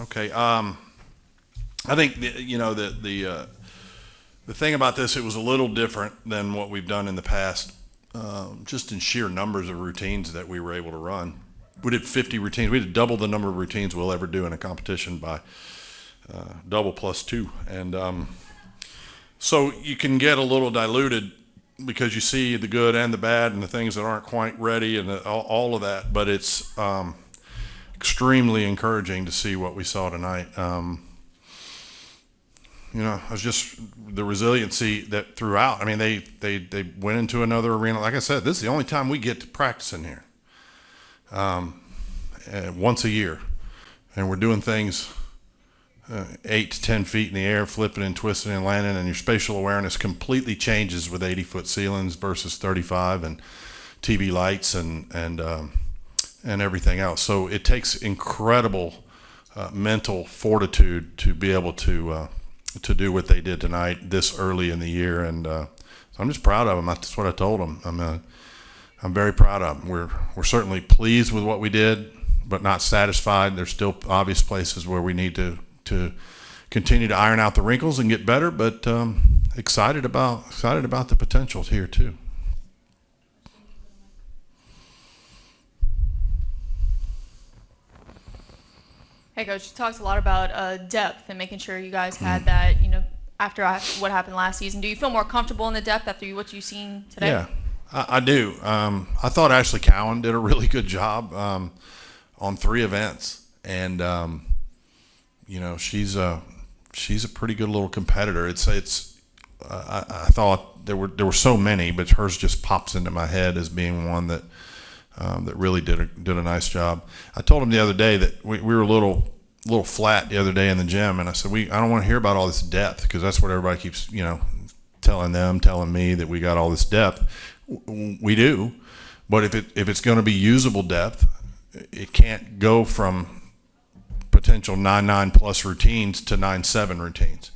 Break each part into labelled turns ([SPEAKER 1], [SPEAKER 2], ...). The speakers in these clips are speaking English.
[SPEAKER 1] Okay. I think the thing about this, it was a little different than what we've done in the past, just in sheer numbers of routines that we were able to run. We did 50 routines. We did double the number of routines we'll ever do in a competition by double plus two. And so you can get a little diluted because you see the good and the bad and the things that aren't quite ready and all of that. But it's extremely encouraging to see what we saw tonight. I was just the resiliency that throughout. I mean, they went into another arena. Like I said, this is the only time we get to practice in here, once a year, and we're doing things 8 to 10 feet in the air, flipping and twisting and landing, and your spatial awareness completely changes with 80-foot ceilings versus 35 and TV lights and everything else. So it takes incredible mental fortitude to be able to do what they did tonight this early in the year, and so I'm just proud of them. That's what I told them. I'm very proud of them. We're certainly pleased with what we did, but not satisfied. There's still obvious places where we need to continue to iron out the wrinkles and get better, but excited about the potential here too.
[SPEAKER 2] Hey, Coach, you talked a lot about depth and making sure you guys had that, after what happened last season. Do you feel more comfortable in the depth after what you've seen today?
[SPEAKER 1] Yeah, I do. I thought Ashley Cowan did a really good job on 3 events. And, she's a pretty good little competitor. I thought there were so many, but hers just pops into my head as being one that really did a nice job. I told him the other day that we were a little flat the other day in the gym, and I said I don't want to hear about all this depth, because that's what everybody keeps telling me, that we got all this depth. We do, but if it's going to be usable depth, it can't go from potential 9-9 plus routines to 9-7 routines.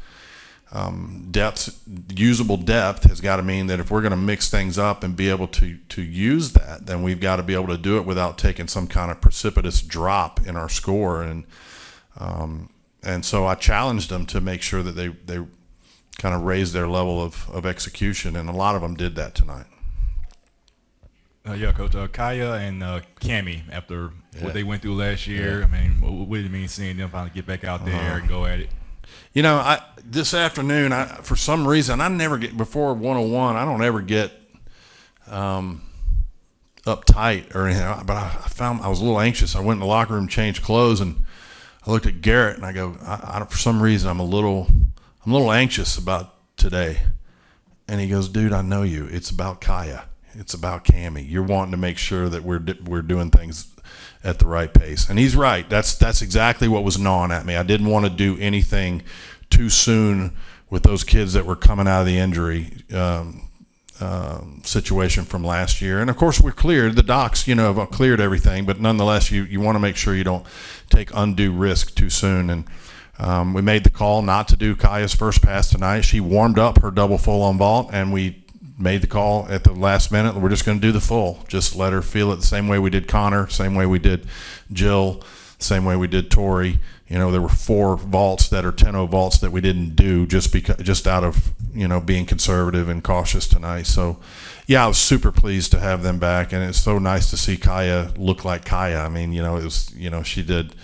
[SPEAKER 1] Usable depth has got to mean that if we're going to mix things up and be able to use that, then we've got to be able to do it without taking some kind of precipitous drop in our score. And so I challenged them to make sure that they kind of raised their level of execution, and a lot of them did that tonight.
[SPEAKER 3] Yeah, Coach. Kaya and Cammy, after what they went through last year, I mean, what did it mean seeing them finally get back out there and go at it?
[SPEAKER 1] This afternoon, for some reason, I never get, before 101, I don't ever get uptight or anything, but I found I was a little anxious. I went in the locker room, changed clothes, and I looked at Garrett, and I go, for some reason, I'm a little anxious about today. And he goes, dude, I know you. It's about Kaya. It's about Cammy. You're wanting to make sure that we're doing things at the right pace. And he's right. That's exactly what was gnawing at me. I didn't want to do anything too soon with those kids that were coming out of the injury situation from last year. And of course, we're cleared. The docs, have cleared everything, but nonetheless, you want to make sure you don't take undue risk too soon. And we made the call not to do Kaya's first pass tonight. She warmed up her double full on vault, and we made the call at the last minute. We're just going to do the full. Just let her feel it the same way we did Connor, same way we did Jill, same way we did Tori. There were 4 vaults that are 10-0 vaults that we didn't do just out of being conservative and cautious tonight. So, yeah, I was super pleased to have them back, and it's so nice to see Kaya look like Kaya. I mean, it was she did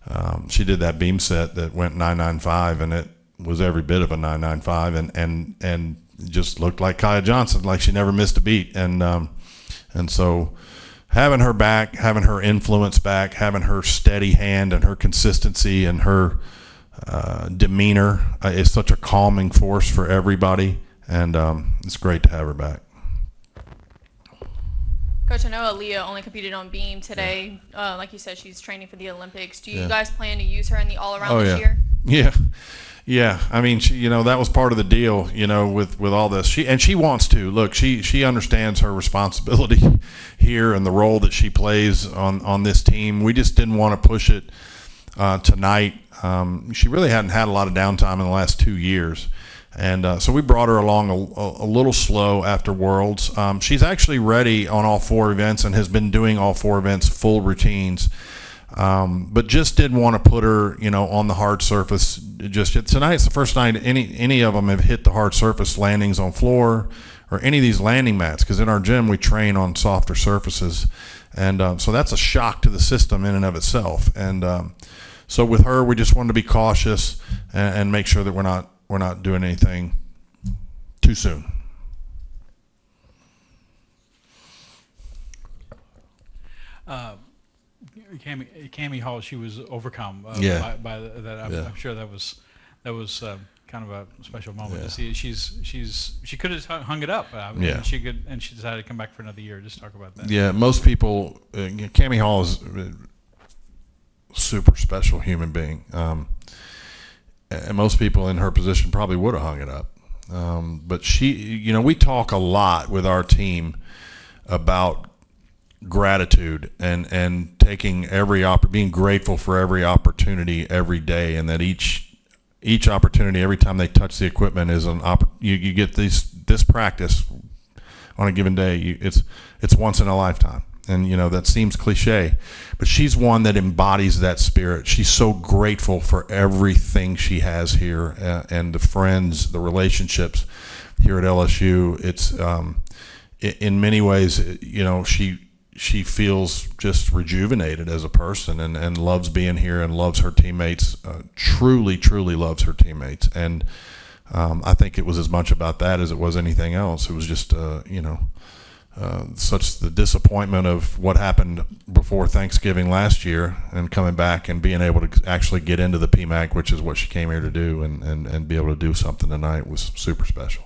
[SPEAKER 1] that beam set that went 995, and it was every bit of a 995, and just looked like Kaya Johnson, like she never missed a beat. And so having her back, having her influence back, having her steady hand and her consistency and her demeanor is such a calming force for everybody. And it's great to have her back.
[SPEAKER 2] Coach, I know Aaliyah only competed on beam today. Like you said, she's training for the Olympics. Do you guys plan to use her in the all-around this year?
[SPEAKER 1] Yeah. I mean, that was part of the deal, with all this. She wants to. Look, she understands her responsibility here and the role that she plays on this team. We just didn't want to push it tonight. She really hadn't had a lot of downtime in the last 2 years. And so we brought her along a little slow after Worlds. She's actually ready on all 4 events and has been doing all 4 events full routines. But just didn't want to put her, on the hard surface just yet. Tonight's the first night any of them have hit the hard surface landings on floor or any of these landing mats, because in our gym we train on softer surfaces, and so that's a shock to the system in and of itself. And so with her, we just wanted to be cautious and make sure that we're not doing anything too soon.
[SPEAKER 4] Cammy Hall, she was overcome by that. I'm sure that was kind of a special moment to see. She could have hung it up. She decided to come back for another year. Just talk about that.
[SPEAKER 1] Yeah, most people, Cammy Hall is a super special human being, and most people in her position probably would have hung it up. But she, we talk a lot with our team about gratitude and taking being grateful for every opportunity every day, and that each opportunity, every time they touch the equipment, is you get this practice on a given day. It's once in a lifetime, and that seems cliche, but she's one that embodies that spirit. She's so grateful for everything she has here, and the friends, the relationships here at LSU. It's in many ways, she feels just rejuvenated as a person, and loves being here and loves her teammates, truly loves her teammates. And I think it was as much about that as it was anything else. It was just, such the disappointment of what happened before Thanksgiving last year, and coming back and being able to actually get into the PMAC, which is what she came here to do, and be able to do something tonight was super special.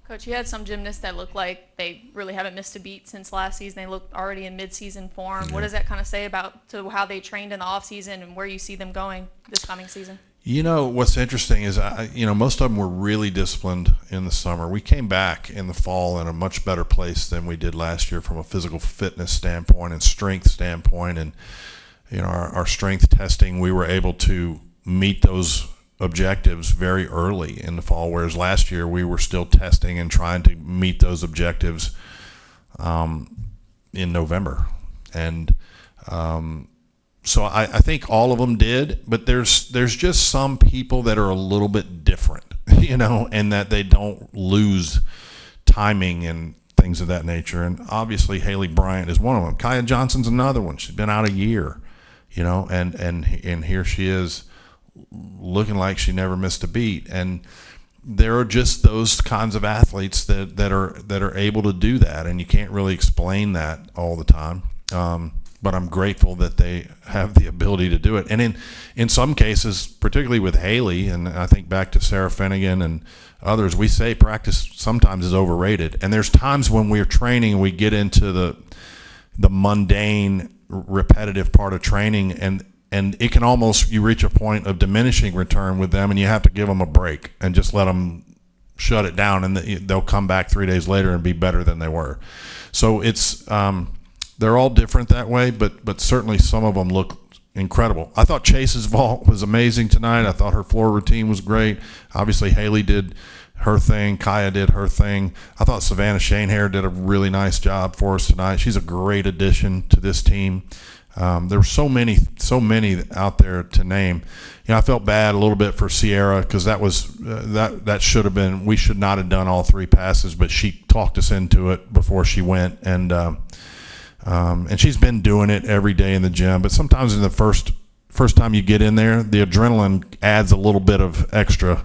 [SPEAKER 2] Coach, you had some gymnasts that look like they really haven't missed a beat since last season. They look already in mid-season form.
[SPEAKER 1] Yeah.
[SPEAKER 2] What does that kind of say about how they trained in the off-season and where you see them going this coming season?
[SPEAKER 1] What's interesting is, most of them were really disciplined in the summer. We came back in the fall in a much better place than we did last year from a physical fitness standpoint and strength standpoint. And, our strength testing, we were able to meet those objectives very early in the fall, whereas last year we were still testing and trying to meet those objectives in November. And so I think all of them did, but there's just some people that are a little bit different, and that they don't lose timing and things of that nature. And obviously Haley Bryant is one of them. Kaya Johnson's another one. She's been out a year, and here she is, looking like she never missed a beat. And there are just those kinds of athletes that are able to do that, and you can't really explain that all the time. But I'm grateful that they have the ability to do it. And in some cases, particularly with Haley, and I think back to Sarah Finnegan and others, we say practice sometimes is overrated. And there's times when we're training and we get into the mundane, repetitive part of training, and it can almost, you reach a point of diminishing return with them, and you have to give them a break and just let them shut it down, and they'll come back 3 days later and be better than they were. So it's they're all different that way, but certainly some of them look incredible. I thought Chase's vault was amazing tonight. I thought her floor routine was great. Obviously Haley did her thing. Kaya did her thing. I thought Savannah Shanehair did a really nice job for us tonight. She's a great addition to this team. There were so many out there to name. I felt bad a little bit for Sierra, because that was that should have been. We should not have done all three passes, but she talked us into it before she went, and she's been doing it every day in the gym. But sometimes in the first time you get in there, the adrenaline adds a little bit of extra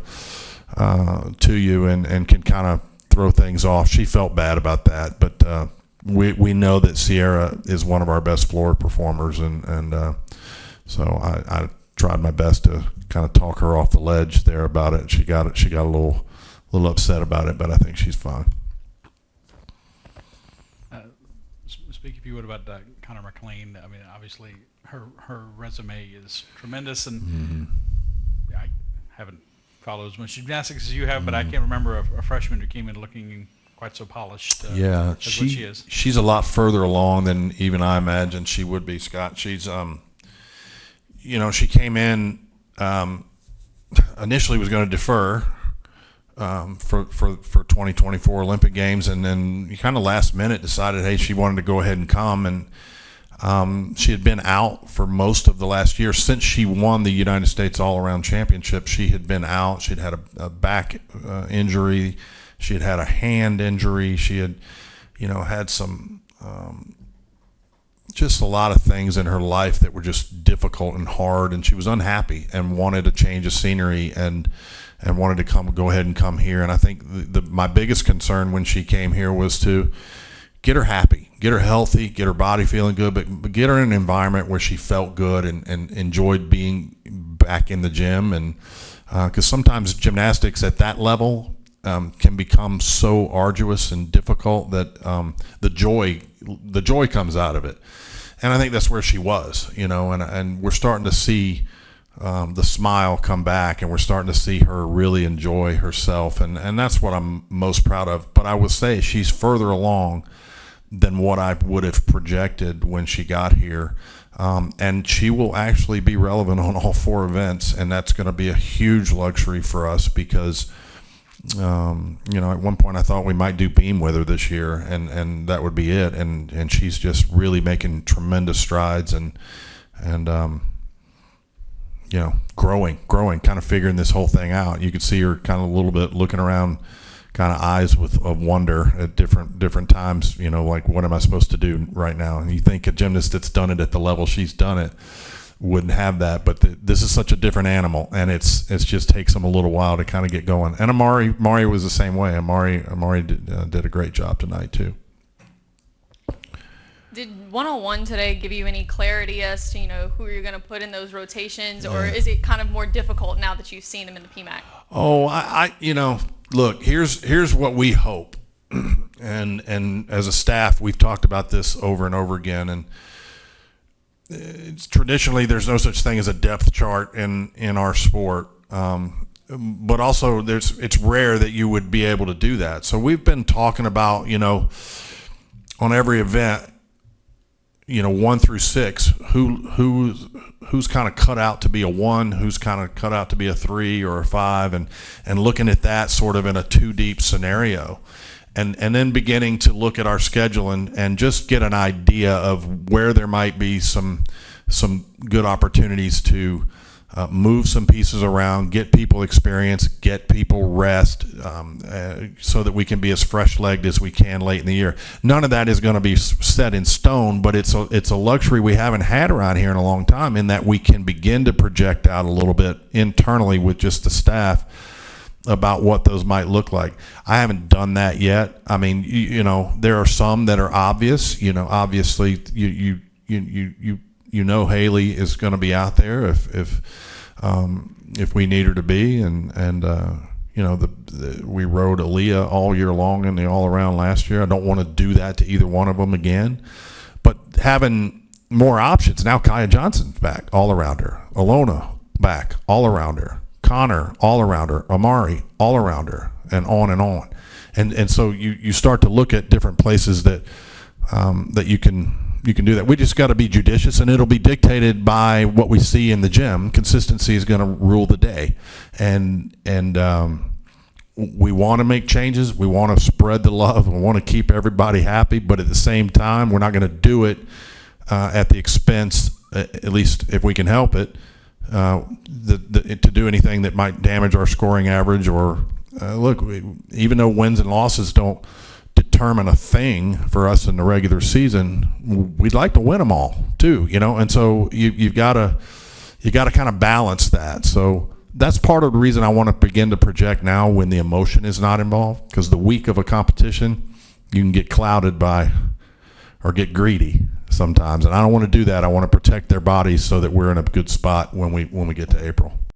[SPEAKER 1] to you, and can kind of throw things off. She felt bad about that, but. We know that Sierra is one of our best floor performers, and so I tried my best to kind of talk her off the ledge there about it. She got a little upset about it, but I think she's fine.
[SPEAKER 4] Speak if you would about Conor McLean. I mean, obviously her resume is tremendous, and I haven't followed as much gymnastics as you have, but I can't remember a freshman who came in looking quite so polished. As what she is. She's
[SPEAKER 1] a lot further along than even I imagined she would be, Scott. She's she came in, initially was going to defer, for 2024 Olympic Games, and then you kind of last minute decided, hey, she wanted to go ahead and come, and she had been out for most of the last year since she won the United States All-Around Championship. She had been out. She'd had a back injury. She had had a hand injury. She had, had some just a lot of things in her life that were just difficult and hard, and she was unhappy and wanted a change of scenery and wanted to go ahead and come here. And I think my biggest concern when she came here was to get her happy, get her healthy, get her body feeling good, but get her in an environment where she felt good and enjoyed being back in the gym. And because sometimes gymnastics at that level can become so arduous and difficult that the joy comes out of it. And I think that's where she was, and we're starting to see the smile come back, and we're starting to see her really enjoy herself, and that's what I'm most proud of. But I would say she's further along than what I would have projected when she got here, and she will actually be relevant on all 4 events, and that's going to be a huge luxury for us because at one point I thought we might do beam with her this year, and that would be it, and she's just really making tremendous strides and growing, kind of figuring this whole thing out. You could see her kind of a little bit looking around, kind of eyes of wonder at different times, like, what am I supposed to do right now? And you think a gymnast that's done it at the level she's done it wouldn't have that, but this is such a different animal, and it's just takes them a little while to kind of get going. And Amari was the same way. Amari did a great job tonight too.
[SPEAKER 2] Did one-on-one today give you any clarity as to who you're going to put in those rotations, or is it kind of more difficult now that you've seen them in the PMAC?
[SPEAKER 1] Oh, I look, here's what we hope, and as a staff we've talked about this over and over again, and traditionally there's no such thing as a depth chart in our sport, but also it's rare that you would be able to do that. So we've been talking about on every event, 1 through 6, who's kind of cut out to be a 1, who's kind of cut out to be a 3 or a 5, and looking at that sort of in a 2 deep scenario. And then beginning to look at our schedule and just get an idea of where there might be some good opportunities to move some pieces around, get people experience, get people rest, so that we can be as fresh-legged as we can late in the year. None of that is going to be set in stone, but it's a luxury we haven't had around here in a long time, in that we can begin to project out a little bit internally with just the staff about what those might look like. I haven't done that yet. I mean, there are some that are obvious. Obviously, Haley is going to be out there if we need her to be, and we rode Aaliyah all year long in the all-around last year. I don't want to do that to either one of them again, but having more options now. Kaya Johnson's back, all-arounder. Alona back, all-arounder. Conor, all-arounder. Amari, all-arounder, and on and on. And so you start to look at different places that you can do that. We just got to be judicious, and it'll be dictated by what we see in the gym. Consistency is going to rule the day, and we want to make changes. We want to spread the love. We want to keep everybody happy, but at the same time, we're not going to do it at the expense, at least if we can help it, to do anything that might damage our scoring average. Or even though wins and losses don't determine a thing for us in the regular season, we'd like to win them all too, and so you've got to kind of balance that. So that's part of the reason I want to begin to project now when the emotion is not involved, because the week of a competition you can get clouded by or get greedy sometimes, and I don't want to do that. I want to protect their bodies so that we're in a good spot when we get to April.